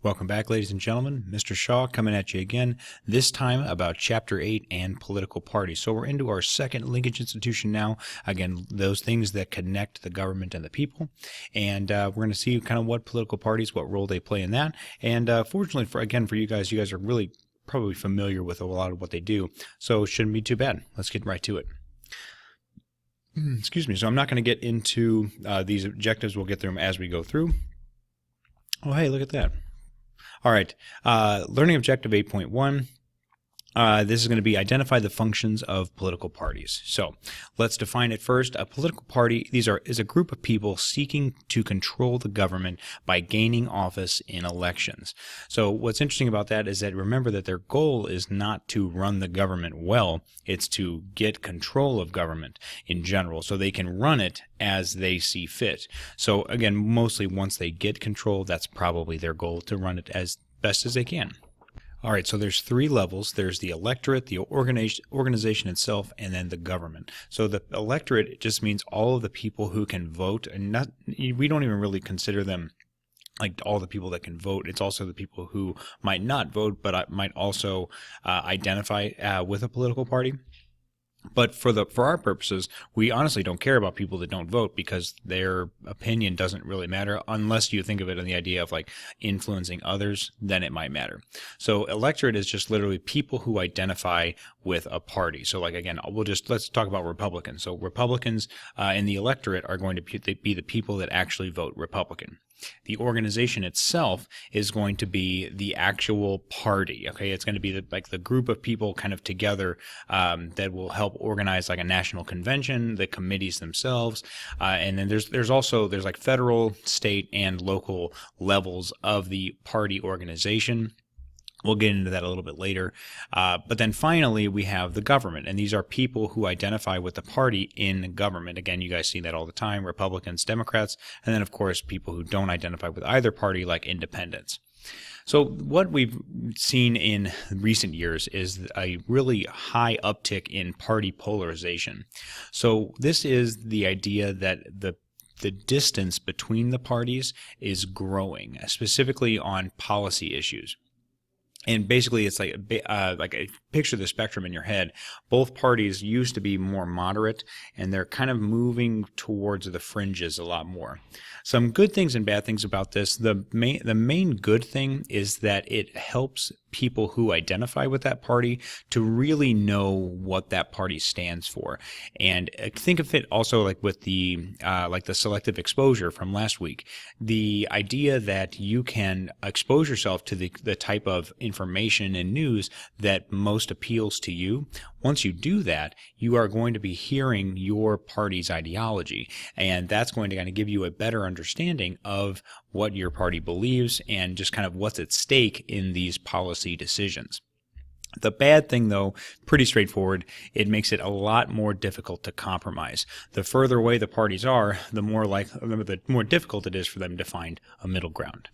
Welcome back, ladies and gentlemen. Mr. Shaw coming at you again, this time about Chapter 8 and political parties. So we're into our second linkage institution now. Again, those things that connect the government and the people. And we're going to see kind of what political parties, what role they play in that. And fortunately, for you guys are really probably familiar with a lot of what they do. So it shouldn't be too bad. Let's get right to it. Excuse me. So I'm not going to get into these objectives. We'll get through them as we go through. Oh, hey, look at that. All right, learning objective 8.1. This is going to be identify the functions of political parties. So let's define it first. A political party is a group of people seeking to control the government by gaining office in elections. So what's interesting about that is that remember that their goal is not to run the government well, it's to get control of government in general so they can run it as they see fit. So again, mostly once they get control, that's probably their goal, to run it as best as they can. All right, so there's three levels. There's the electorate, the organization itself, and then the government. So the electorate just means all of the people who can vote, and we don't even really consider them like all the people that can vote. It's also the people who might not vote, but might also identify with a political party. But for our purposes, we honestly don't care about people that don't vote because their opinion doesn't really matter unless you think of it in the idea of like influencing others, then it might matter. So electorate is just literally people who identify with a party. So like again, let's talk about Republicans. So Republicans in the electorate are going to be the people that actually vote Republican. The organization itself is going to be the actual party. Okay, it's going to be the group of people kind of together that will help organize like a national convention, the committees themselves, and then there's like federal, state, and local levels of the party organization. We'll get into that a little bit later. But then finally, we have the government, and these are people who identify with the party in government. Again, you guys see that all the time, Republicans, Democrats, and then, of course, people who don't identify with either party, like independents. So what we've seen in recent years is a really high uptick in party polarization. So this is the idea that the distance between the parties is growing, specifically on policy issues. And basically, it's like a picture the spectrum in your head. Both parties used to be more moderate, and they're kind of moving towards the fringes a lot more. Some good things and bad things about this. The main good thing is that it helps people who identify with that party to really know what that party stands for. And think of it also like with the selective exposure from last week. The idea that you can expose yourself to the type of information and news that most appeals to you. Once you do that, you are going to be hearing your party's ideology, and that's going to kind of give you a better understanding of what your party believes and just kind of what's at stake in these policy decisions. The bad thing, though, pretty straightforward. It makes it a lot more difficult to compromise. The further away the parties are, the more difficult it is for them to find a middle ground.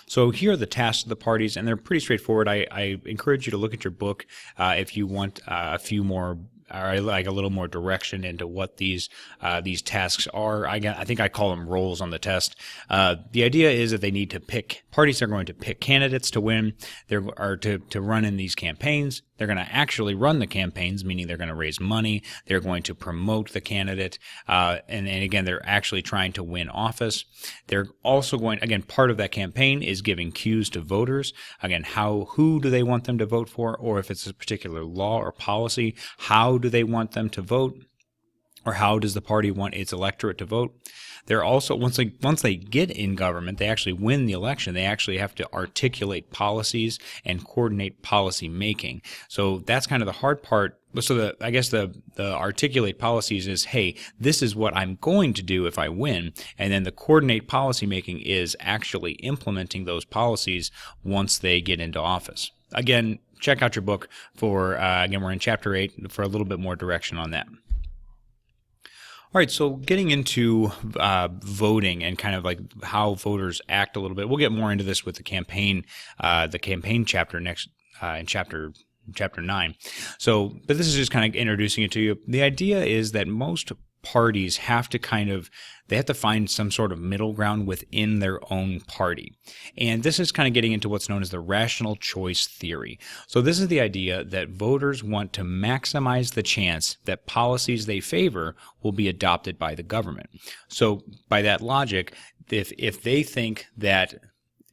So here are the tasks of the parties, and they're pretty straightforward. I encourage you to look at your book if you want a few more, or like a little more direction into what these tasks are. I think I call them roles on the test. The idea is that they need to parties are going to pick candidates to win. To run in these campaigns. They're going to actually run the campaigns, meaning they're going to raise money. They're going to promote the candidate. And again, they're actually trying to win office. They're also again, part of that campaign is giving cues to voters. Again, who do they want them to vote for? Or if it's a particular law or policy, how do they want them to vote? Or how does the party want its electorate to vote? They're also, once they get in government, they actually win the election. They actually have to articulate policies and coordinate policy making. So that's kind of the hard part. So I guess the articulate policies is, hey, this is what I'm going to do if I win. And then the coordinate policy making is actually implementing those policies once they get into office. Again, check out your book for, again, we're in Chapter 8 for a little bit more direction on that. All right, so getting into voting and kind of like how voters act a little bit. We'll get more into this with the campaign chapter next in chapter 9. So, but this is just kind of introducing it to you. The idea is that most parties have to they have to find some sort of middle ground within their own party. And this is kind of getting into what's known as the rational choice theory. So this is the idea that voters want to maximize the chance that policies they favor will be adopted by the government. So by that logic, if they think that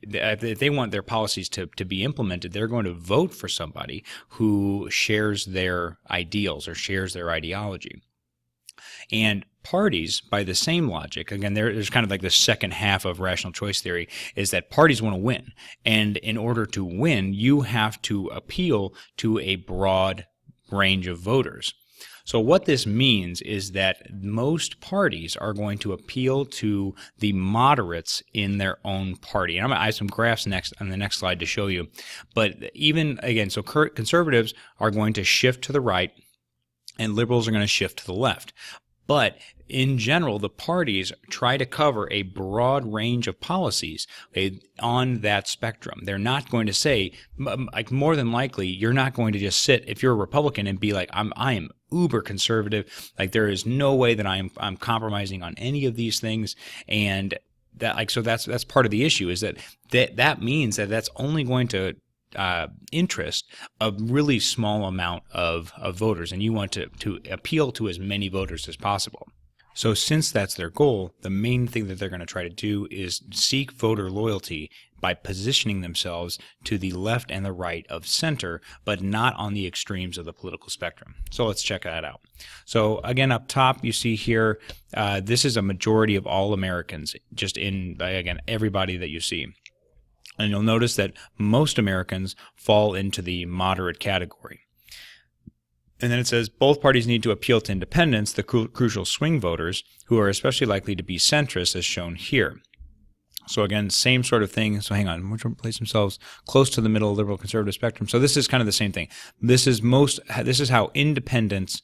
if they want their policies to be implemented, they're going to vote for somebody who shares their ideals or shares their ideology. And parties, by the same logic, again, there's kind of like the second half of rational choice theory, is that parties want to win. And in order to win, you have to appeal to a broad range of voters. So what this means is that most parties are going to appeal to the moderates in their own party. And I have some graphs on the next slide to show you. But even, again, so conservatives are going to shift to the right, and liberals are going to shift to the left. But in general, the parties try to cover a broad range of policies on that spectrum. They're not going to say, like, more than likely, you're not going to just sit, if you're a Republican, and be like, I am uber conservative. Like, there is no way that I'm compromising on any of these things. And that, like, so that's part of the issue, is that means that that's only going to interest a really small amount of voters, and you want to appeal to as many voters as possible. So since that's their goal, the main thing that they're going to try to do is seek voter loyalty by positioning themselves to the left and the right of center, but not on the extremes of the political spectrum. So let's check that out. So again, up top, you see here, this is a majority of all Americans, just in, again, everybody that you see. And you'll notice that most Americans fall into the moderate category. And then it says both parties need to appeal to independents, the crucial swing voters, who are especially likely to be centrist, as shown here. So again, same sort of thing. So hang on, which one place themselves close to the middle liberal conservative spectrum. So this is kind of the same thing. This is how independent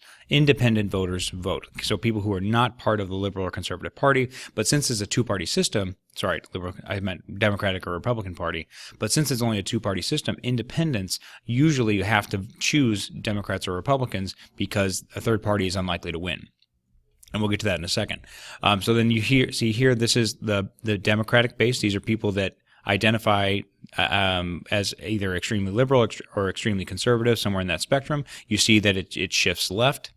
voters vote. So people who are not part of the liberal or conservative party, but since it's a two-party system, sorry, liberal, I meant Democratic or Republican Party, but since it's only a two-party system, independents usually have to choose Democrats or Republicans because a third party is unlikely to win. And we'll get to that in a second. So then you see here, this is the Democratic base. These are people that identify as either extremely liberal or extremely conservative, somewhere in that spectrum. You see that it shifts left.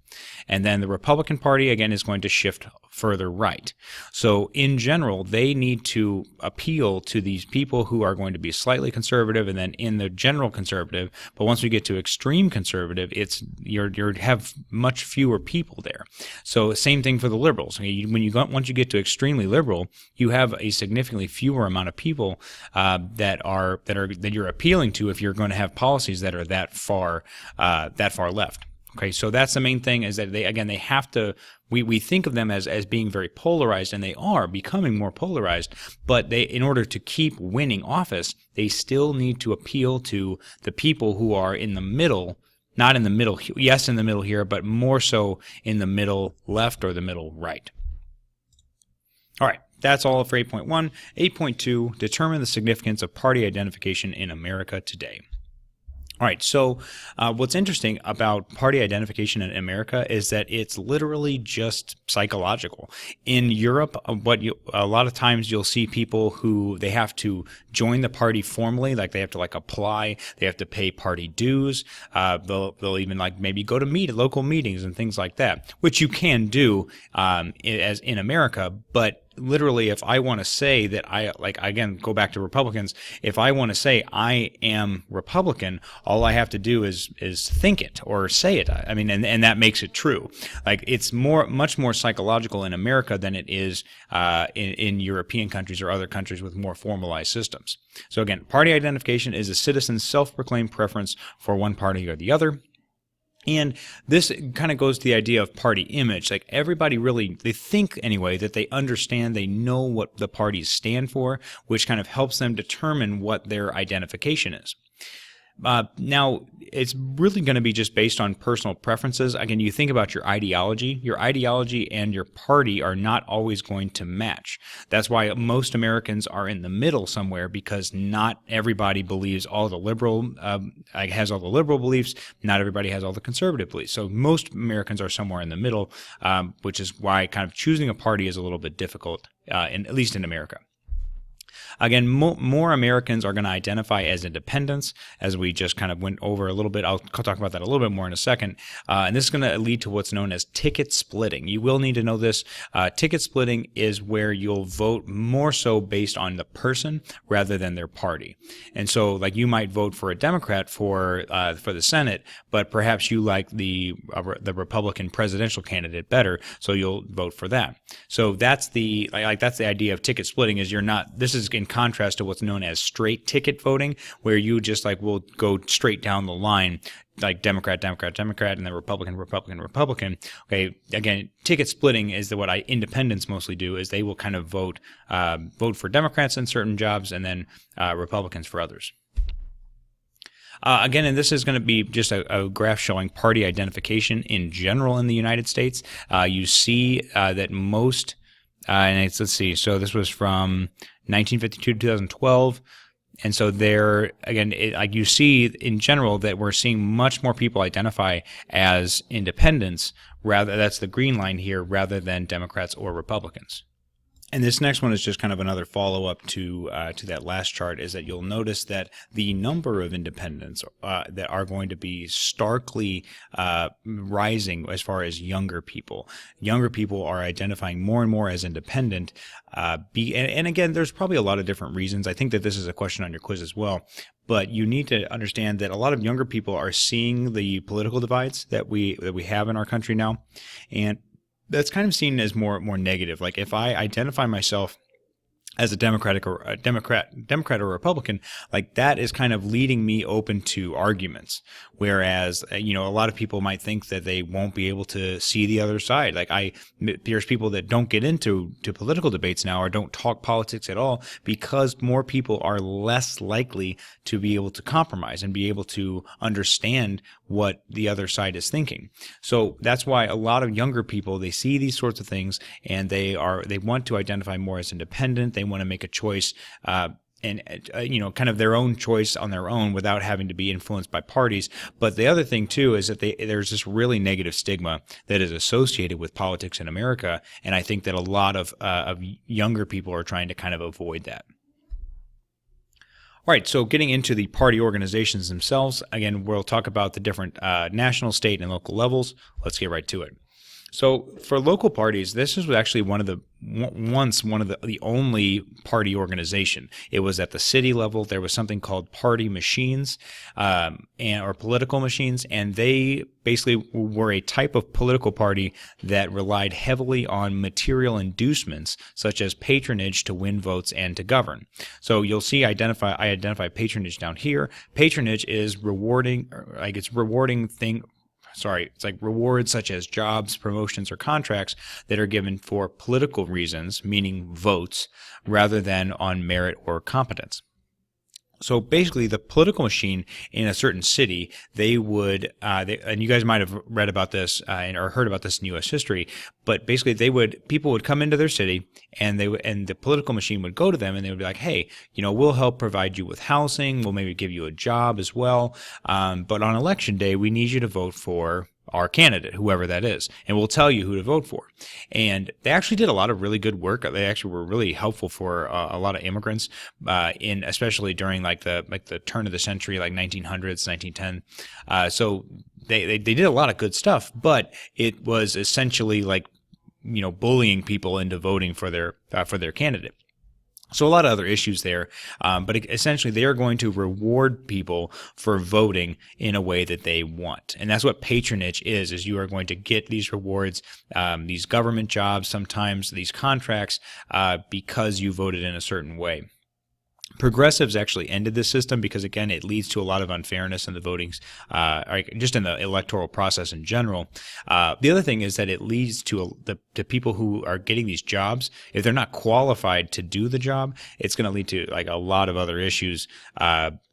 And then the Republican Party, again, is going to shift further right. So in general, they need to appeal to these people who are going to be slightly conservative and then in the general conservative. But once we get to extreme conservative, you have much fewer people there. So same thing for the liberals. Once you get to extremely liberal, you have a significantly fewer amount of people that you're appealing to if you're going to have policies that are that far left. Okay, so that's the main thing, is that they have to, we think of them as being very polarized, and they are becoming more polarized, but in order to keep winning office, they still need to appeal to the people who are in the middle, not in the middle, yes, in the middle here, but more so in the middle left or the middle right. All right, that's all for 8.1. 8.2, determine the significance of party identification in America today. All right, so what's interesting about party identification in America is that it's literally just psychological. In Europe, a lot of times you'll see people who they have to join the party formally, like they have to apply, they have to pay party dues. They'll even maybe go to local meetings and things like that, which you can do as in America, but literally, if I want to say that again, go back to Republicans, if I want to say I am Republican, all I have to do is think it or say it. I mean, and that makes it true. It's much more psychological in America than it is in European countries or other countries with more formalized systems. So again, party identification is a citizen's self-proclaimed preference for one party or the other. And this kind of goes to the idea of party image. Everybody really, they think anyway that they understand, they know what the parties stand for, which kind of helps them determine what their identification is. Now, it's really going to be just based on personal preferences. Again, you think about your ideology. Your ideology and your party are not always going to match. That's why most Americans are in the middle somewhere, because not everybody believes all the liberal, has all the liberal beliefs. Not everybody has all the conservative beliefs. So most Americans are somewhere in the middle, which is why kind of choosing a party is a little bit difficult, at least in America. Again, more Americans are going to identify as independents, as we just kind of went over a little bit. I'll talk about that a little bit more in a second. And this is going to lead to what's known as ticket splitting. You will need to know this. Ticket splitting is where you'll vote more so based on the person rather than their party. And so, like, you might vote for a Democrat for the Senate, but perhaps you like the Republican presidential candidate better, so you'll vote for that. So that's the idea of ticket splitting. Is you're not. This is in contrast to what's known as straight ticket voting, where you just will go straight down the line, like Democrat, Democrat, Democrat, and then Republican, Republican, Republican. Okay, again, ticket splitting is what independents mostly do, is they will kind of vote for Democrats in certain jobs and then Republicans for others. Again, and this is going to be just a graph showing party identification in general in the United States. You see that most, let's see, so this was from 1952 to 2012. And so there, again, you see in general that we're seeing much more people identify as independents, that's the green line here, rather than Democrats or Republicans. And this next one is just kind of another follow-up to that last chart, is that you'll notice that the number of independents that are going to be starkly rising as far as younger people. Younger people are identifying more and more as independent. And again, there's probably a lot of different reasons. I think that this is a question on your quiz as well. But you need to understand that a lot of younger people are seeing the political divides that we have in our country now, and that's kind of seen as more negative. Like, if I identify myself as a Democrat or Republican, like, that is kind of leading me open to arguments. Whereas, a lot of people might think that they won't be able to see the other side. There's people that don't get into political debates now, or don't talk politics at all, because more people are less likely to be able to compromise and be able to understand what the other side is thinking. So that's why a lot of younger people, they see these sorts of things, and they want to identify more as independent. They want to make a choice, and kind of their own choice on their own without having to be influenced by parties. But the other thing too is that there's this really negative stigma that is associated with politics in America, and I think that a lot of younger people are trying to kind of avoid that. All right, so getting into the party organizations themselves, again, we'll talk about the different national, state, and local levels. Let's get right to it. So for local parties, this is actually once one of the only party organization. It was at the city level. There was something called party machines, or political machines, and they basically were a type of political party that relied heavily on material inducements, such as patronage to win votes and to govern. So you'll see I identify patronage down here. Patronage is rewarding, it's like rewards such as jobs, promotions, or contracts that are given for political reasons, meaning votes, rather than on merit or competence. So basically, the political machine in a certain city, they would, and you guys might have read about this or heard about this in U.S. history, but basically people would come into their city, and the political machine would go to them, and they would be like, hey, we'll help provide you with housing, we'll maybe give you a job as well, but on election day, we need you to vote for our candidate, whoever that is, and we'll tell you who to vote for. And they actually did a lot of really good work. They actually were really helpful for a lot of immigrants, especially during the turn of the century, like 1900s, 1910. So they did a lot of good stuff, but it was essentially bullying people into voting for their candidate. So a lot of other issues there, but essentially they are going to reward people for voting in a way that they want. And that's what patronage is you are going to get these rewards, these government jobs, sometimes these contracts, because you voted in a certain way. Progressives actually ended this system because, again, it leads to a lot of unfairness in the votings, just in the electoral process in general. The other thing is that it leads to people who are getting these jobs. If they're not qualified to do the job, it's going to lead to a lot of other issues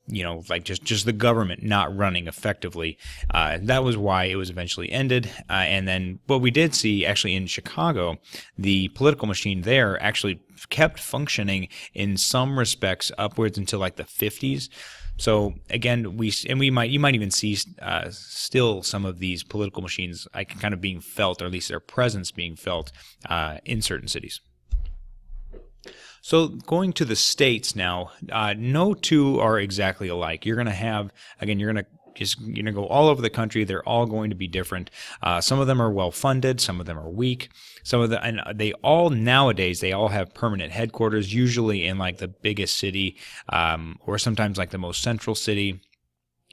like just the government not running effectively. That was why it was eventually ended. And then what we did see actually in Chicago, the political machine there actually kept functioning in some respects upwards until like the 50s. So again, you might even see still some of these political machines like kind of being felt, or at least their presence being felt in certain cities. So going to the states now, no two are exactly alike. You're going to have, again, you're going to go all over the country. They're all going to be different. Some of them are well funded. Some of them are weak. And they all nowadays, they all have permanent headquarters, usually in like the biggest city, or sometimes like the most central city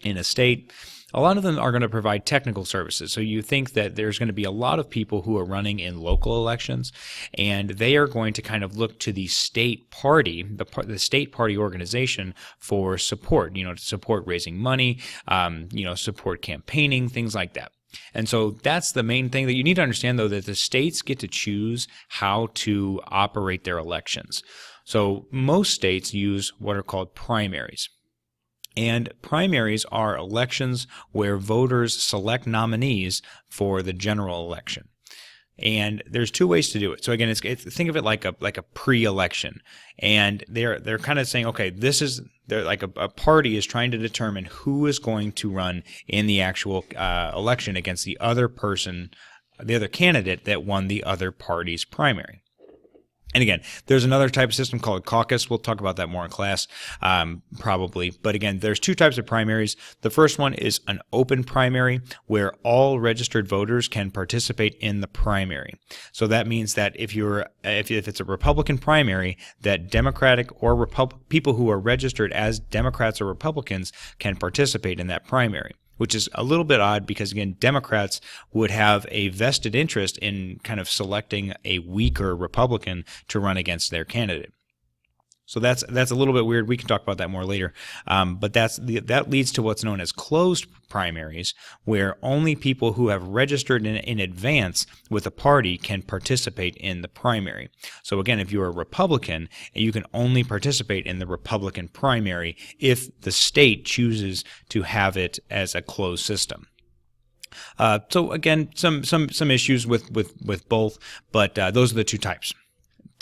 in a state. A lot of them are going to provide technical services. So you think that there's going to be a lot of people who are running in local elections, and they are going to kind of look to the state party, the state party organization for support, to support raising money, support campaigning, things like that. And so that's the main thing that you need to understand, though, that the states get to choose how to operate their elections. So most states use what are called primaries. And primaries are elections where voters select nominees for the general election. And there's two ways to do it. So again, think of it like a pre-election, and they're kind of saying, okay, they're like a party is trying to determine who is going to run in the actual election against the other candidate that won the other party's primary. And again, there's another type of system called caucus. We'll talk about that more in class, probably. But again, there's two types of primaries. The first one is an open primary, where all registered voters can participate in the primary. So that means that if it's a Republican primary, that Democratic or people who are registered as Democrats or Republicans can participate in that primary, which is a little bit odd because, again, Democrats would have a vested interest in kind of selecting a weaker Republican to run against their candidate. So that's a little bit weird. We can talk about that more later. But that leads to what's known as closed primaries, where only people who have registered in advance with a party can participate in the primary. So again, if you're a Republican, you can only participate in the Republican primary if the state chooses to have it as a closed system. So again, some issues with both, but those are the two types.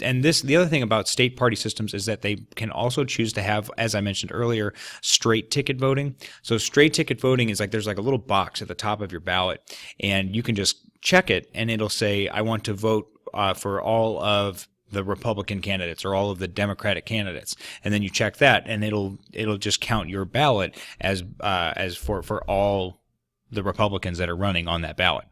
And the other thing about state party systems is that they can also choose to have, as I mentioned earlier, straight ticket voting. So straight ticket voting is like there's like a little box at the top of your ballot, and you can just check it, and it'll say, I want to vote for all of the Republican candidates or all of the Democratic candidates, and then you check that, and it'll just count your ballot as for all the Republicans that are running on that ballot.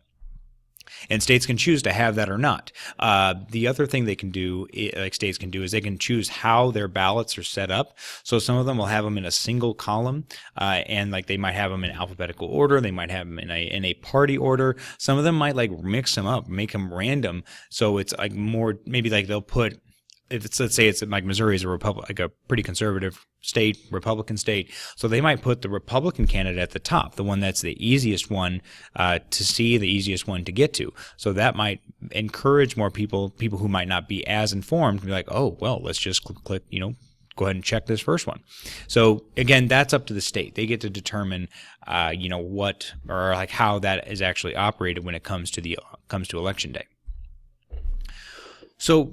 And states can choose to have that or not. The other thing they can do, like states can do, is they can choose how their ballots are set up. So some of them will have them in a single column, and like they might have them in alphabetical order. They might have them in a party order. Some of them might like mix them up, make them random. So it's like more, maybe like they'll put, if it's, let's say it's like Missouri is like a pretty conservative state, Republican state, so they might put the Republican candidate at the top, the one that's the easiest one to see, the easiest one to get to. So that might encourage more people who might not be as informed to be like, oh, well, let's just click, go ahead and check this first one. So again, that's up to the state. They get to determine, what or like how that is actually operated when it comes to election day. So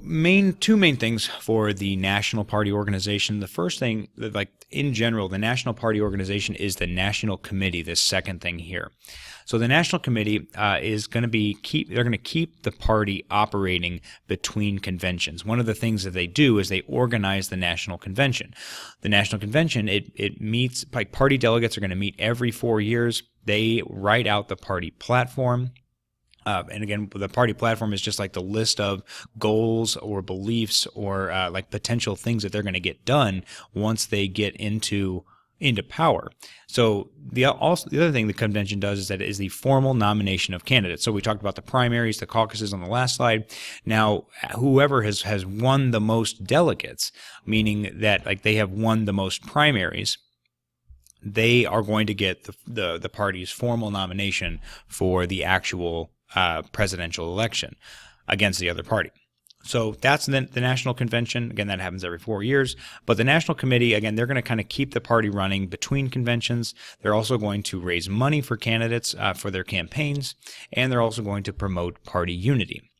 two main things for the National Party Organization. The first thing, like in general, the National Party Organization is the National Committee, the second thing here. So the National Committee is going to they're going to keep the party operating between conventions. One of the things that they do is they organize the National Convention. The National Convention, it meets, like party delegates are going to meet every 4 years. They write out the party platform. And again, the party platform is just like the list of goals or beliefs or like potential things that they're going to get done once they get into power. So the other thing the convention does is that it is the formal nomination of candidates. So we talked about the primaries, the caucuses on the last slide. Now, whoever has won the most delegates, meaning that like they have won the most primaries, they are going to get the party's formal nomination for the actual presidential election against the other party. So that's the National Convention. Again, that happens every 4 years. But the National Committee, again, they're going to kind of keep the party running between conventions. They're also going to raise money for candidates for their campaigns, and they're also going to promote party unity.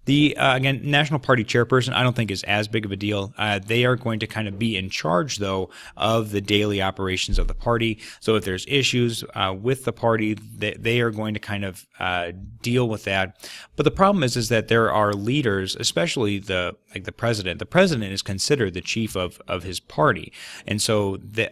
The, again, National Party chairperson, I don't think is as big of a deal. They are going to kind of be in charge, though, of the daily operations of the party. So if there's issues with the party, they are going to kind of deal with that. But the problem is that there are leaders, especially the president. The president is considered the chief of his party, and so the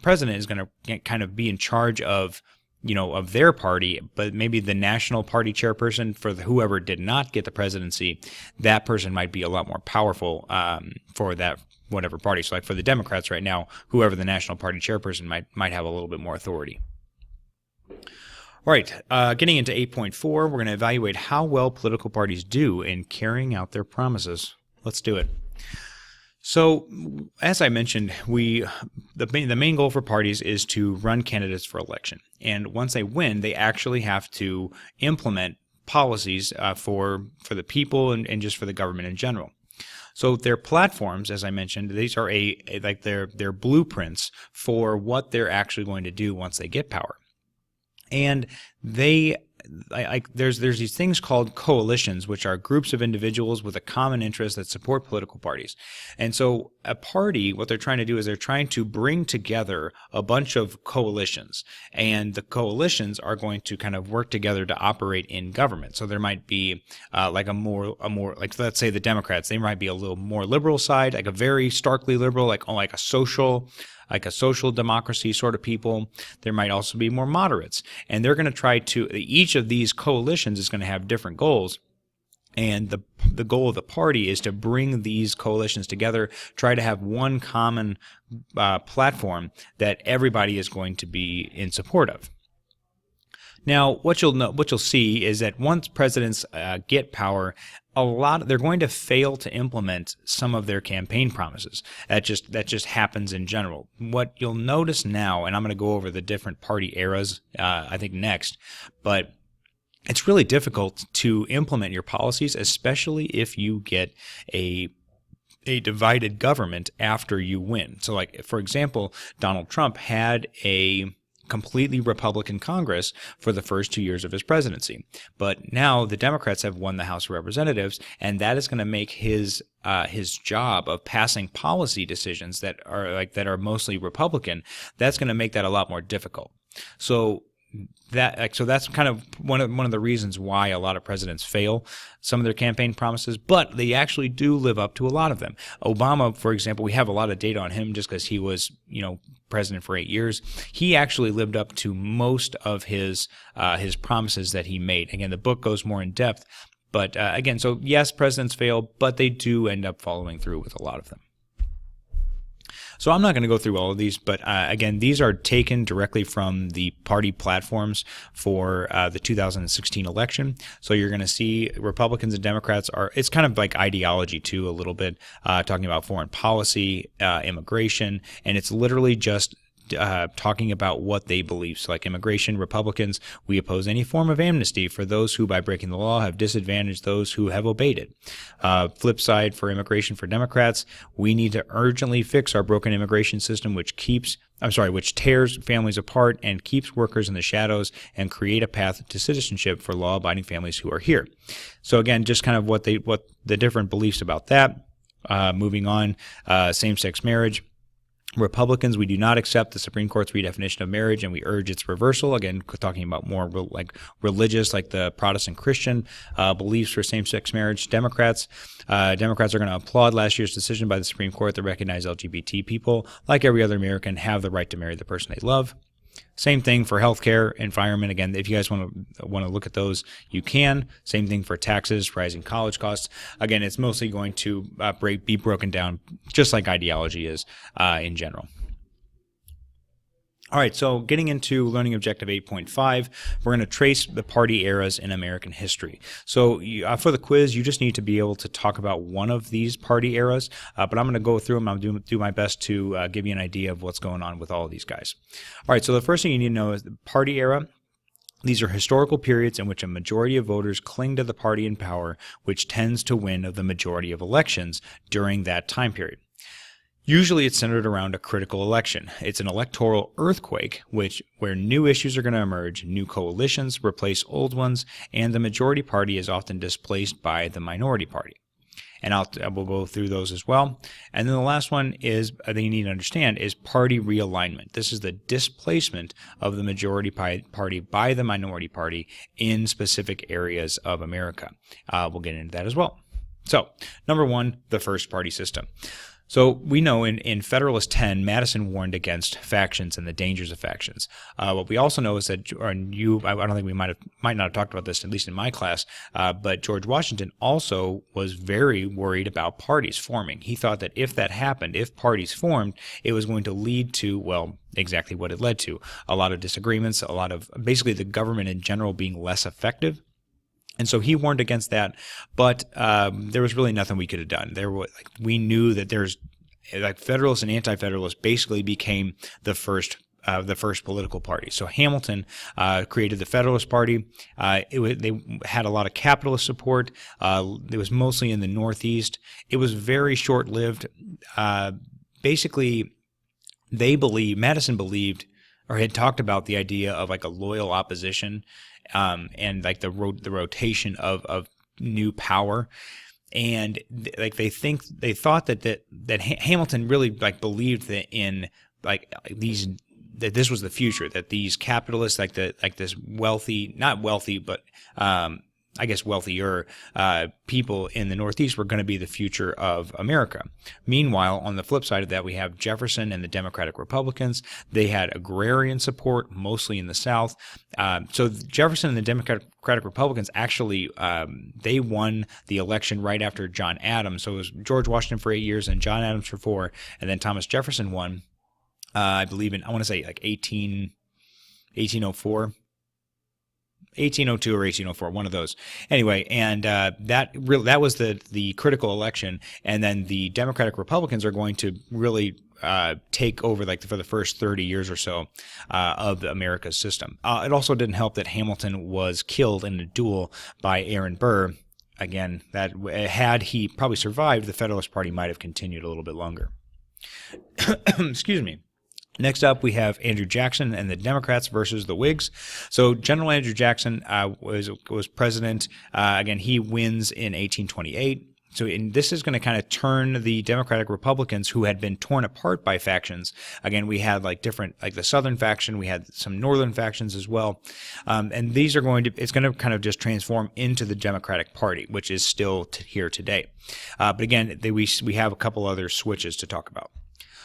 president is going to kind of be in charge of of their party, but maybe the national party chairperson for whoever did not get the presidency, that person might be a lot more powerful for that whatever party. So like for the Democrats right now, whoever the national party chairperson might have a little bit more authority. All right, getting into 8.4, we're going to evaluate how well political parties do in carrying out their promises. Let's do it. So, as I mentioned, the main goal for parties is to run candidates for election. And once they win, they actually have to implement policies for the people and just for the government in general. So their platforms, as I mentioned, these are their blueprints for what they're actually going to do once they get power. And there's these things called coalitions, which are groups of individuals with a common interest that support political parties. And so a party, what they're trying to do is they're trying to bring together a bunch of coalitions, and the coalitions are going to kind of work together to operate in government. So there might be like let's say the Democrats, they might be a little more liberal side, like a very starkly liberal, like a social democracy sort of people. There might also be more moderates, and they're going to try to, each of these coalitions is going to have different goals. And the goal of the party is to bring these coalitions together, try to have one common platform that everybody is going to be in support of. Now, what you'll see is that once presidents get power, they're going to fail to implement some of their campaign promises. That just happens in general. What you'll notice now, and I'm going to go over the different party eras, I think next, but it's really difficult to implement your policies, especially if you get a divided government after you win. So, like for example, Donald Trump had a completely Republican Congress for the first 2 years of his presidency. But now the Democrats have won the House of Representatives, and that is going to make his job of passing policy decisions that are mostly Republican, that's going to make that a lot more difficult. So that's kind of one of the reasons why a lot of presidents fail some of their campaign promises, but they actually do live up to a lot of them. Obama, for example, we have a lot of data on him just because he was, president for 8 years. He actually lived up to most of his promises that he made. Again, the book goes more in depth, but again, so yes, presidents fail, but they do end up following through with a lot of them. So I'm not going to go through all of these, but again, these are taken directly from the party platforms for the 2016 election. So you're going to see Republicans and Democrats it's kind of like ideology too, a little bit, talking about foreign policy, immigration, and it's literally just talking about what they believe. So like immigration, Republicans, we oppose any form of amnesty for those who, by breaking the law, have disadvantaged those who have obeyed it. Flip side for immigration for Democrats, we need to urgently fix our broken immigration system, which tears families apart and keeps workers in the shadows, and create a path to citizenship for law-abiding families who are here. So again, just kind of what the different beliefs about that. Moving on, same-sex marriage. Republicans, we do not accept the Supreme Court's redefinition of marriage, and we urge its reversal. Again, talking about more religious, like the Protestant Christian beliefs for same-sex marriage. Democrats are going to applaud last year's decision by the Supreme Court that recognized LGBT people, like every other American, have the right to marry the person they love. Same thing for healthcare, environment. Again, if you guys want to look at those, you can. Same thing for taxes, rising college costs. Again, it's mostly going to be broken down just like ideology is in general. All right, so getting into Learning Objective 8.5, we're going to trace the party eras in American history. So for the quiz, you just need to be able to talk about one of these party eras, but I'm going to go through them. I'm going to do my best to give you an idea of what's going on with all of these guys. All right, so the first thing you need to know is the party era. These are historical periods in which a majority of voters cling to the party in power, which tends to win of the majority of elections during that time period. Usually it's centered around a critical election. It's an electoral earthquake where new issues are going to emerge, new coalitions replace old ones, and the majority party is often displaced by the minority party. And we'll go through those as well. And then the last one is, I think you need to understand, is party realignment. This is the displacement of the majority party by the minority party in specific areas of America. We'll get into that as well. So, number one, the first party system. So we know in Federalist 10, Madison warned against factions and the dangers of factions. What we also know is that, I don't think we might not have talked about this, at least in my class, but George Washington also was very worried about parties forming. He thought that if that happened, if parties formed, it was going to lead to, well, exactly what it led to. A lot of disagreements, a lot of basically the government in general being less effective. And so he warned against that, but there was really nothing we could have done. We knew that Federalists and Anti-Federalists basically became the first political party. So Hamilton created the Federalist Party. They had a lot of capitalist support. It was mostly in the Northeast. It was very short-lived. Basically, Madison believed or had talked about the idea of like a loyal opposition. And like the rotation of new power, and like they thought that Hamilton really like believed that that this was the future, that these capitalists this wealthy, not wealthy, but I guess wealthier people in the Northeast were going to be the future of America. Meanwhile, on the flip side of that, we have Jefferson and the Democratic Republicans. They had agrarian support, mostly in the South. So Jefferson and the Democratic Republicans actually, they won the election right after John Adams. So it was George Washington for 8 years and John Adams for 4, and then Thomas Jefferson won, I believe I want to say like 1804. 1802 or 1804, one of those. Anyway, and that was the critical election, and then the Democratic Republicans are going to really take over for the first 30 years or so of America's system. It also didn't help that Hamilton was killed in a duel by Aaron Burr. Again, that had he probably survived, the Federalist Party might have continued a little bit longer. Excuse me. Next up, we have Andrew Jackson and the Democrats versus the Whigs. So General Andrew Jackson was president. Again, he wins in 1828. So this is going to kind of turn the Democratic Republicans, who had been torn apart by factions. Again, we had the Southern faction, we had some Northern factions as well. And these are it's going to kind of just transform into the Democratic Party, which is still here today. But again, we have a couple other switches to talk about.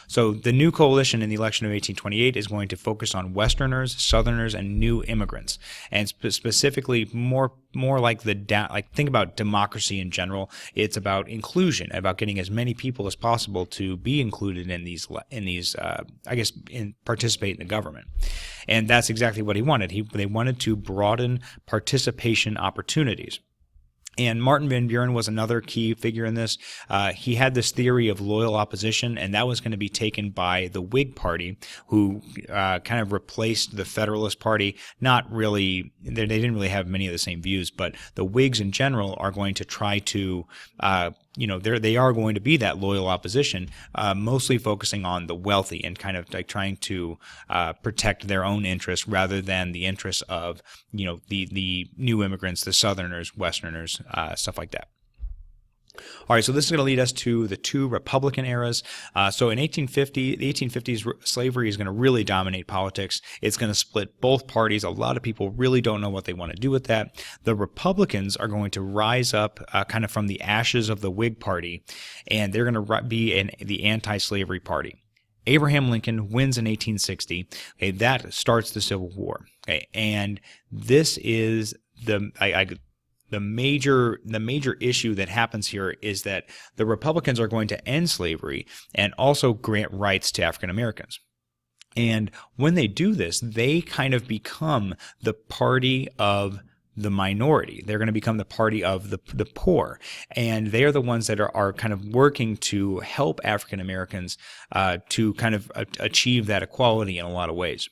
So the new coalition in the election of 1828 is going to focus on Westerners, Southerners, and new immigrants, and specifically more like think about democracy in general. It's about inclusion, about getting as many people as possible to be included in these participate in the government, and that's exactly what he wanted. They wanted to broaden participation opportunities. And Martin Van Buren was another key figure in this. He had this theory of loyal opposition, and that was going to be taken by the Whig Party, who kind of replaced the Federalist Party. Not really, they didn't really have many of the same views, but the Whigs in general are going to try to, they are going to be that loyal opposition, mostly focusing on the wealthy and kind of like trying to protect their own interests rather than the interests of, the new immigrants, the Southerners, Westerners, stuff like that. All right, so this is going to lead us to the two Republican eras. So in the 1850s, slavery is going to really dominate politics. It's going to split both parties. A lot of people really don't know what they want to do with that. The Republicans are going to rise up kind of from the ashes of the Whig Party, and they're going to be the anti-slavery party. Abraham Lincoln wins in 1860. Okay, that starts the Civil War. Okay, and this is the major issue that happens here is that the Republicans are going to end slavery and also grant rights to African Americans. And when they do this, they kind of become the party of the minority. They're going to become the party of the poor. And they are the ones that are kind of working to help African Americans to kind of achieve that equality in a lot of ways.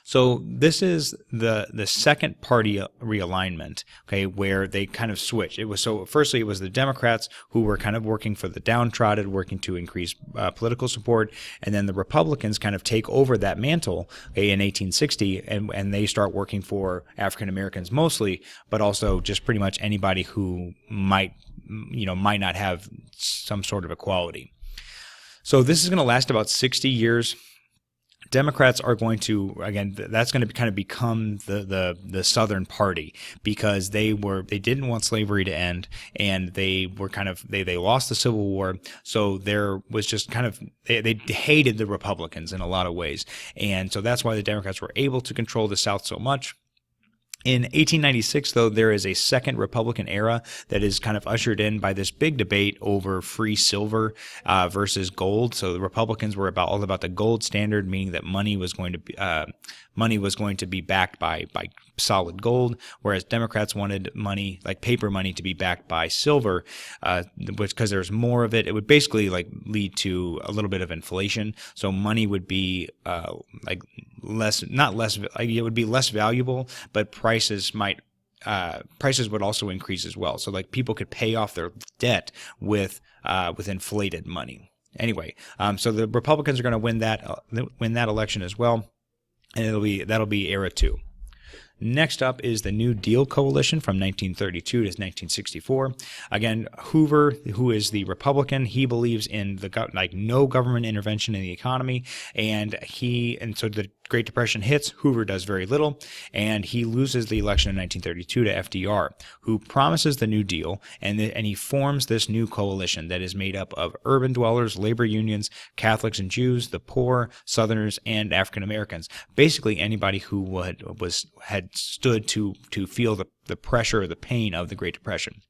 So this is the second party realignment, okay, where they kind of switched. It was so firstly it was the Democrats who were kind of working for the downtrodden, working to increase political support, and then the Republicans kind of take over that mantle, okay, in 1860, and they start working for African Americans mostly, but also just pretty much anybody who might not have some sort of equality. So this is going to last about 60 years. Democrats are going to, again, that's going to kind of become the Southern Party, because they didn't want slavery to end, and they were kind of they lost the Civil War, so there was just kind of they hated the Republicans in a lot of ways, and so that's why the Democrats were able to control the South so much. In 1896, though, there is a second Republican era that is kind of ushered in by this big debate over free silver versus gold. So the Republicans were all about the gold standard, meaning that money was going to be backed by solid gold, whereas Democrats wanted money, like paper money, to be backed by silver, because there's more of it. It would basically lead to a little bit of inflation. So money would be it would be less valuable, but prices would also increase as well. So people could pay off their debt with inflated money. Anyway, so the Republicans are going to win that election as well, and that'll be era 2. Next up is the New Deal coalition from 1932 to 1964. Again, Hoover, who is the Republican, he believes in no government intervention in the economy, and so the Great Depression hits. Hoover does very little, and he loses the election in 1932 to FDR, who promises the New Deal, and he forms this new coalition that is made up of urban dwellers, labor unions, Catholics and Jews, the poor, Southerners, and African Americans. Basically, anybody who had stood to feel the pressure or the pain of the Great Depression.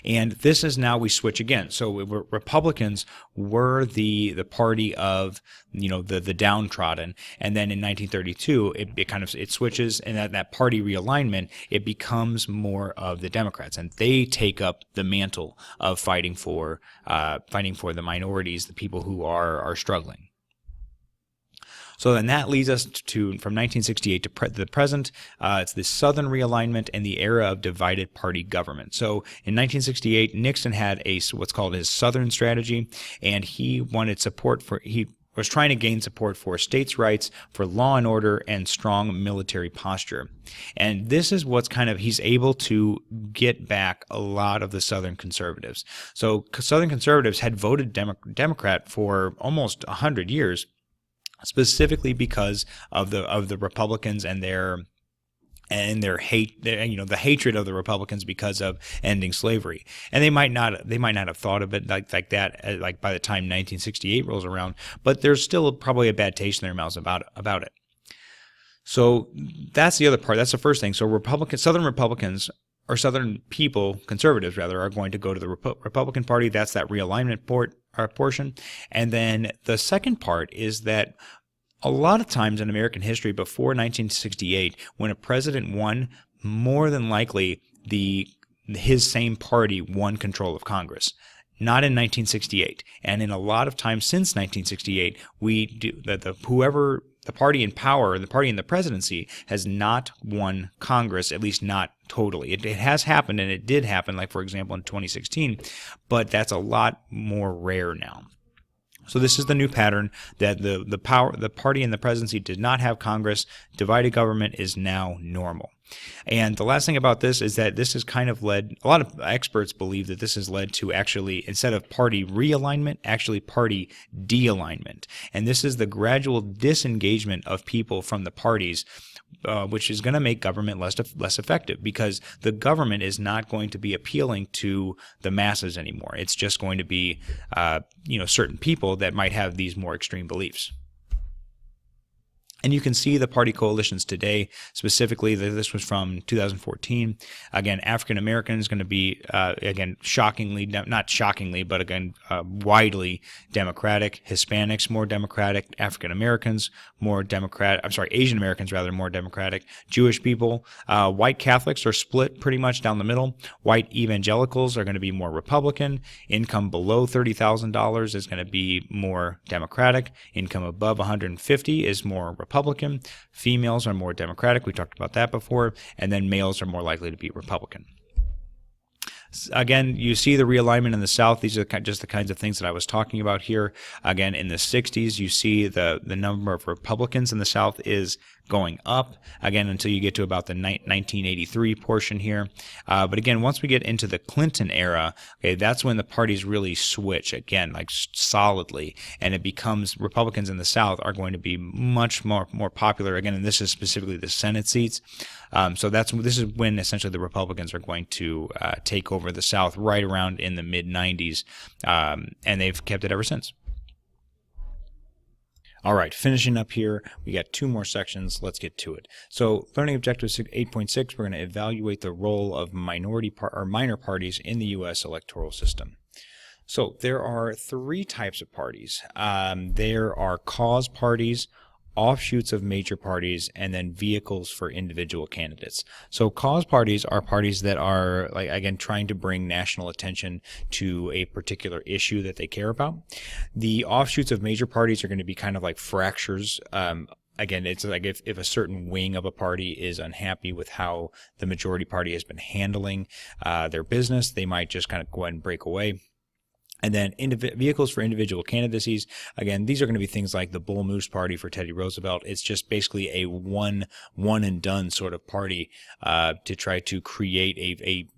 And this is now we switch again. So Republicans were the party of the downtrodden, and then in 1932 it switches, and that party realignment, it becomes more of the Democrats, and they take up the mantle of fighting for the minorities, the people who are struggling. So then that leads us to, from 1968 to the present, it's the Southern realignment and the era of divided party government. So in 1968, Nixon had what's called his Southern strategy, and he was trying to gain support for states' rights, for law and order, and strong military posture. And this is what's he's able to get back a lot of the Southern conservatives. So Southern conservatives had voted Democrat for almost 100 years, specifically because of the Republicans and their hate, the hatred of the Republicans because of ending slavery. And they might not have thought of it like that by the time 1968 rolls around, but there's still probably a bad taste in their mouths about it. So that's the other part. That's the first thing. So Southern Republicans, or Southern people, conservatives rather, are going to go to the Republican Party. That's that realignment portion. And then the second part is that a lot of times in American history before 1968, when a president won, more than likely his same party won control of Congress. Not in 1968, and in a lot of times since 1968, the party in power, the party in the presidency, has not won Congress, at least not totally. It has happened, and it did happen, like for example in 2016, but that's a lot more rare now. So this is the new pattern, that the party in the presidency did not have Congress. Divided government is now normal. And the last thing about this is that this has kind of led, a lot of experts believe that this has led to actually, instead of party realignment, actually party de-alignment. And this is the gradual disengagement of people from the parties, which is going to make government less effective, because the government is not going to be appealing to the masses anymore. It's just going to be certain people that might have these more extreme beliefs. And you can see the party coalitions today, specifically, this was from 2014. Again, African Americans going to be, shockingly, not shockingly, but again, widely Democratic. Hispanics, more Democratic. African Americans, more Democratic. Asian Americans, rather, more Democratic. Jewish people, white Catholics are split pretty much down the middle. White evangelicals are going to be more Republican. Income below $30,000 is going to be more Democratic. Income above $150,000 is more Republican. Republican. Females are more Democratic. We talked about that before. And then males are more likely to be Republican. Again, you see the realignment in the South. These are just the kinds of things that I was talking about here. Again, in the 60s, you see the number of Republicans in the South is going up, again, until you get to about the 1983 portion here. But again, once we get into the Clinton era, okay, that's when the parties really switch, again, like solidly, and it becomes Republicans in the South are going to be much more popular, again, and this is specifically the Senate seats. So this is when essentially the Republicans are going to take over the South right around in the mid-90s, and they've kept it ever since. All right, finishing up here, we got 2 more sections. Let's get to it. So, Learning Objective 8.6, we're going to evaluate the role of minor parties in the U.S. electoral system. So, there are 3 types of parties. There are cause parties, offshoots of major parties, and then vehicles for individual candidates. So cause parties are parties that are, like, again, trying to bring national attention to a particular issue that they care about. The offshoots of major parties are going to be kind of like fractures. Again, it's like if a certain wing of a party is unhappy with how the majority party has been handling their business, they might just kind of go ahead and break away. And then vehicles for individual candidacies. Again, these are going to be things like the Bull Moose Party for Teddy Roosevelt. It's just basically a one and done sort of party to try to create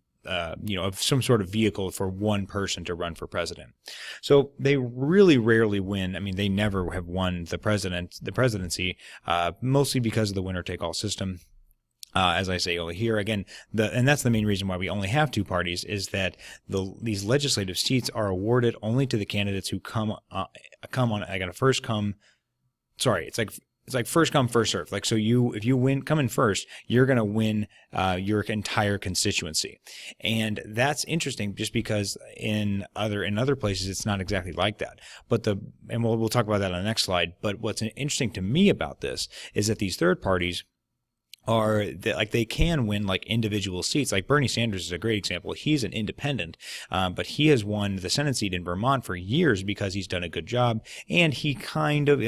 some sort of vehicle for one person to run for president. So they really rarely win. I mean, they never have won the presidency, mostly because of the winner-take-all system. As I say over here, again, and that's the main reason why we only have 2 parties, is that these legislative seats are awarded only to the candidates who come on. I got to first come. Sorry, it's like first come, first serve. Like, so if you come in first, you're going to win your entire constituency, and that's interesting just because in other places it's not exactly like that. But we'll talk about that on the next slide. But what's interesting to me about this is that these third parties they can win like individual seats. Like Bernie Sanders is a great example. He's an independent, but he has won the Senate seat in Vermont for years because he's done a good job, and he kind of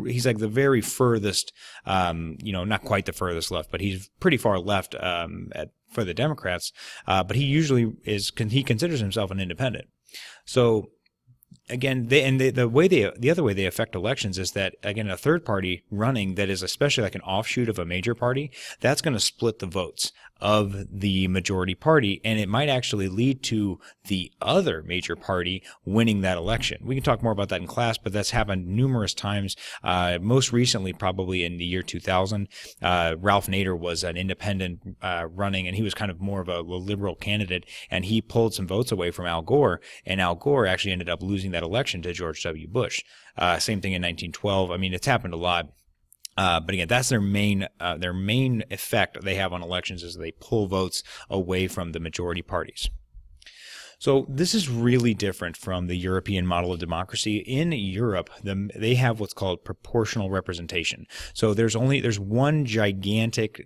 he's like the very furthest, not quite the furthest left, but he's pretty far left for the Democrats. But he usually he considers himself an independent. So. Again, the other way they affect elections is that, again, a third party running that is especially like an offshoot of a major party, that's going to split the votes of the majority party, and it might actually lead to the other major party winning that election. We can talk more about that in class, but that's happened numerous times. Most recently, probably in the year 2000, Ralph Nader was an independent running, and he was kind of more of a liberal candidate, and he pulled some votes away from Al Gore, and Al Gore actually ended up losing that election to George W. Bush. Same thing in 1912. I mean, it's happened a lot. But again, that's their main effect they have on elections, is they pull votes away from the majority parties. So this is really different from the European model of democracy. In Europe, they have what's called proportional representation. So there's one gigantic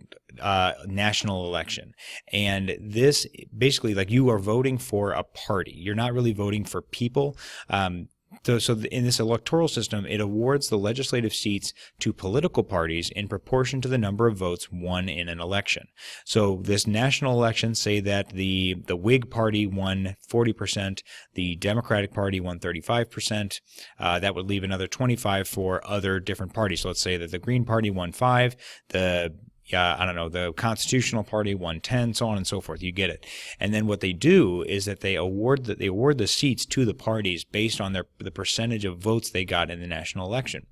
national election, and this basically, like, you are voting for a party. You're not really voting for people. So in this electoral system, it awards the legislative seats to political parties in proportion to the number of votes won in an election. So this national election, say that the Whig Party won 40%, the Democratic Party won 35%. That would leave another 25% for other different parties. So let's say that the Green Party won 5%, the Constitutional Party won 10, so on and so forth. You get it. And then what they do is that they award the seats to the parties based on the percentage of votes they got in the national election.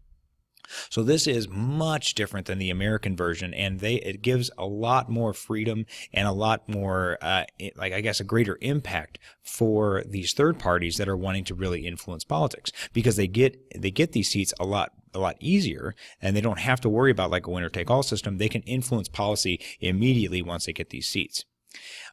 So this is much different than the American version, and it gives a lot more freedom and a lot more, a greater impact for these third parties that are wanting to really influence politics, because they get these seats a lot easier, and they don't have to worry about like a winner-take-all system. They can influence policy immediately once they get these seats.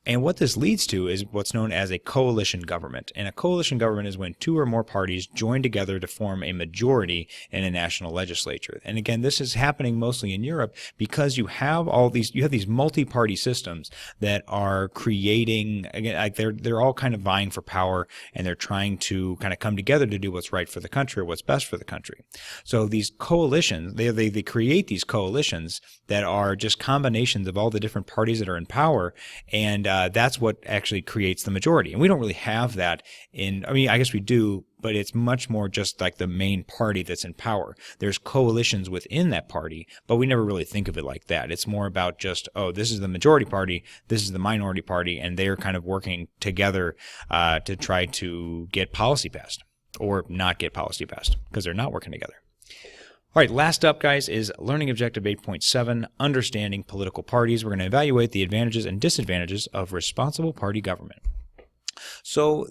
And what this leads to is what's known as a coalition government. And a coalition government is when 2 or more parties join together to form a majority in a national legislature. And again, this is happening mostly in Europe because you have these multi-party systems that are creating, again, like they're all kind of vying for power, and they're trying to kind of come together to do what's right for the country or what's best for the country. So these coalitions, they create these coalitions that are just combinations of all the different parties that are in power, and that's what actually creates the majority. And we don't really have that I mean, I guess we do, but it's much more just like the main party that's in power. There's coalitions within that party, but we never really think of it like that. It's more about just, oh, this is the majority party, this is the minority party, and they're kind of working together to try to get policy passed or not get policy passed because they're not working together. All right, last up, guys, is Learning Objective 8.7, Understanding Political Parties. We're going to evaluate the advantages and disadvantages of responsible party government. So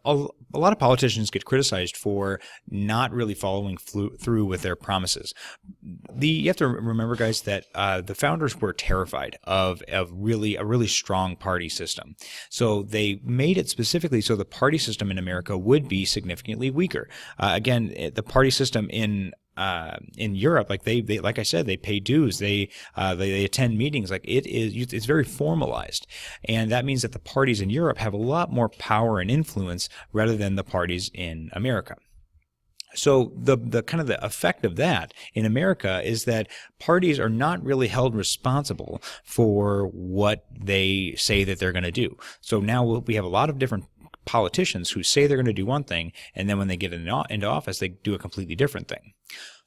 a lot of politicians get criticized for not really following through with their promises. You have to remember, guys, that the founders were terrified of a really strong party system. So they made it specifically so the party system in America would be significantly weaker. Again, the party system in Europe, like like I said, they pay dues, they attend meetings, like it's very formalized, and that means that the parties in Europe have a lot more power and influence rather than the parties in America. So the kind of the effect of that in America is that parties are not really held responsible for what they say that they're going to do. So now we have a lot of different politicians who say they're going to do one thing, and then when they get into office, they do a completely different thing.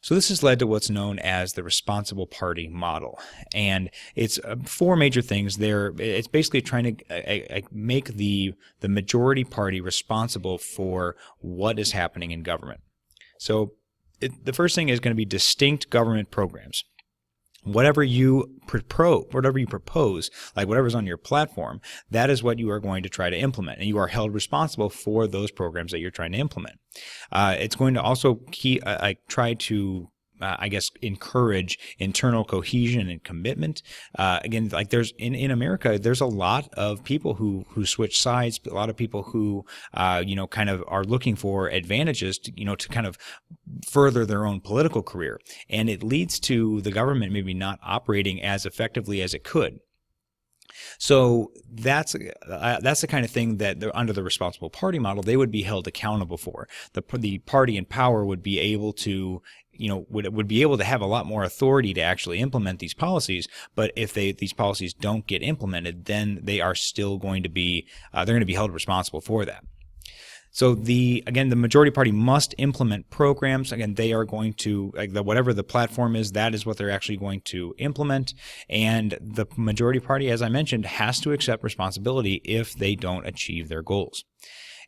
So this has led to what's known as the responsible party model, and it's 4 major things there. It's basically trying to make the majority party responsible for what is happening in government. So the first thing is going to be distinct government programs. Whatever you propose, like whatever's on your platform, that is what you are going to try to implement, and you are held responsible for those programs that you're trying to implement. It's going to also try to I guess, encourage internal cohesion and commitment. Again, like in America, there's a lot of people who switch sides, a lot of people who, kind of are looking for advantages to kind of further their own political career. And it leads to the government maybe not operating as effectively as it could. So that's the kind of thing that under the responsible party model, they would be held accountable for. The party in power would be able to would be able to have a lot more authority to actually implement these policies. But if these policies don't get implemented, then they are still going to be they're going to be held responsible for that. So the majority party must implement programs. Again, they are going to, whatever the platform is, that is what they're actually going to implement. And the majority party, as I mentioned, has to accept responsibility if they don't achieve their goals.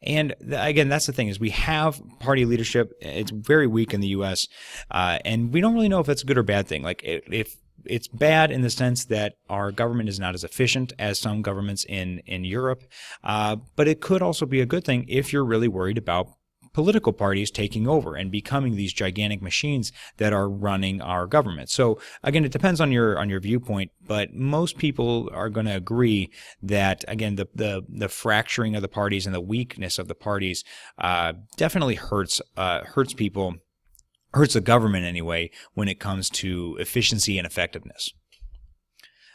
And again, that's the thing, is we have party leadership. It's very weak in the U.S., and we don't really know if it's a good or bad thing. Like, if it's bad in the sense that our government is not as efficient as some governments in Europe, but it could also be a good thing if you're really worried about political parties taking over and becoming these gigantic machines that are running our government. So again, it depends on your viewpoint, but most people are going to agree that, again, the fracturing of the parties and the weakness of the parties definitely hurts people. Hurts the government anyway when it comes to efficiency and effectiveness.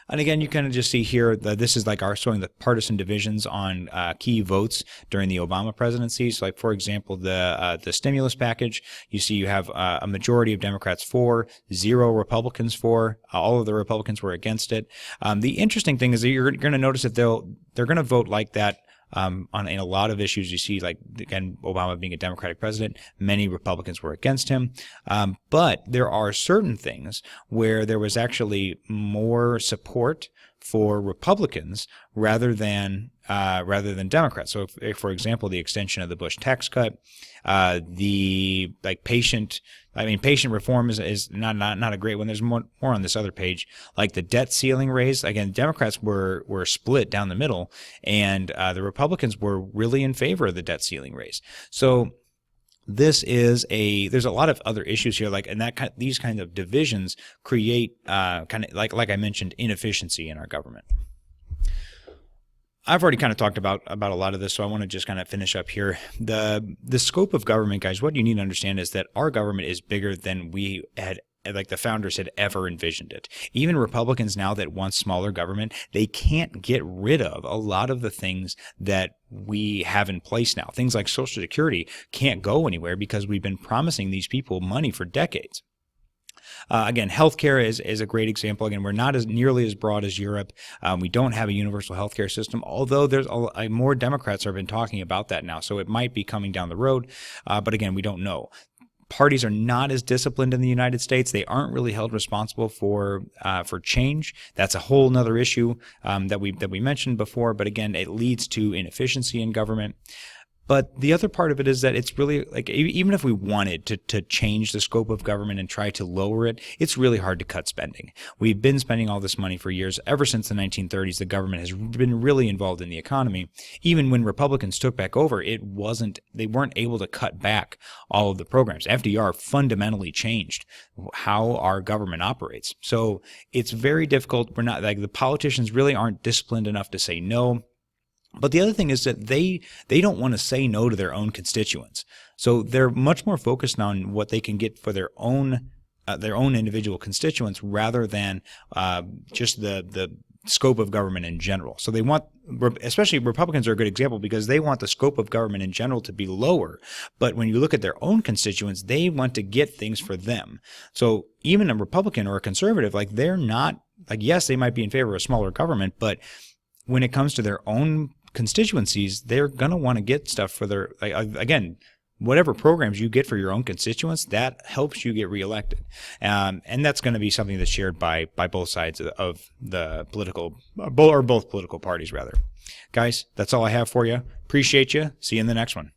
And again, you kind of just see here that this is like showing the partisan divisions on key votes during the Obama presidency. So, like, for example, the stimulus package, you see you have a majority of Democrats for, 0 Republicans for. All of the Republicans were against it. The interesting thing is that you're going to notice that they're going to vote like that. In a lot of issues, you see, like, again, Obama being a Democratic president, many Republicans were against him. But there are certain things where there was actually more support for Republicans rather than Democrats. So, for example, the extension of the Bush tax cut, patient reform is not a great one. There's more on this other page, like the debt ceiling raise. Again, Democrats were split down the middle, and the Republicans were really in favor of the debt ceiling raise. So there's a lot of other issues here, these kind of divisions create like I mentioned, inefficiency in our government. I've already kind of talked about a lot of this, so I want to just kind of finish up here. The scope of government, guys, what you need to understand is that our government is bigger than we had, like the founders had ever envisioned it. Even Republicans now that want smaller government, they can't get rid of a lot of the things that we have in place now. Things like Social Security can't go anywhere because we've been promising these people money for decades. Again, healthcare is a great example. Again, we're not nearly as broad as Europe. We don't have a universal healthcare system, although there's more Democrats have been talking about that now, so it might be coming down the road. But again, we don't know. Parties are not as disciplined in the United States. They aren't really held responsible for change. That's a whole nother issue that we mentioned before. But again, it leads to inefficiency in government. But the other part of it is that it's really like, even if we wanted to change the scope of government and try to lower it, it's really hard to cut spending. We've been spending all this money for years. Ever since the 1930s, the government has been really involved in the economy. Even when Republicans took back over, they weren't able to cut back all of the programs. FDR fundamentally changed how our government operates. So it's very difficult. We're not, like, the politicians really aren't disciplined enough to say no. But the other thing is that they don't want to say no to their own constituents. So they're much more focused on what they can get for their own individual constituents rather than just the scope of government in general. So they want, especially Republicans are a good example because they want the scope of government in general to be lower. But when you look at their own constituents, they want to get things for them. So even a Republican or a conservative, like, they're not, like, yes, they might be in favor of a smaller government, but when it comes to their own constituencies, they're going to want to get stuff for their, like, again, whatever programs you get for your own constituents, that helps you get reelected. And that's going to be something that's shared by both sides of the political, or both political parties, rather. Guys, that's all I have for you. Appreciate you. See you in the next one.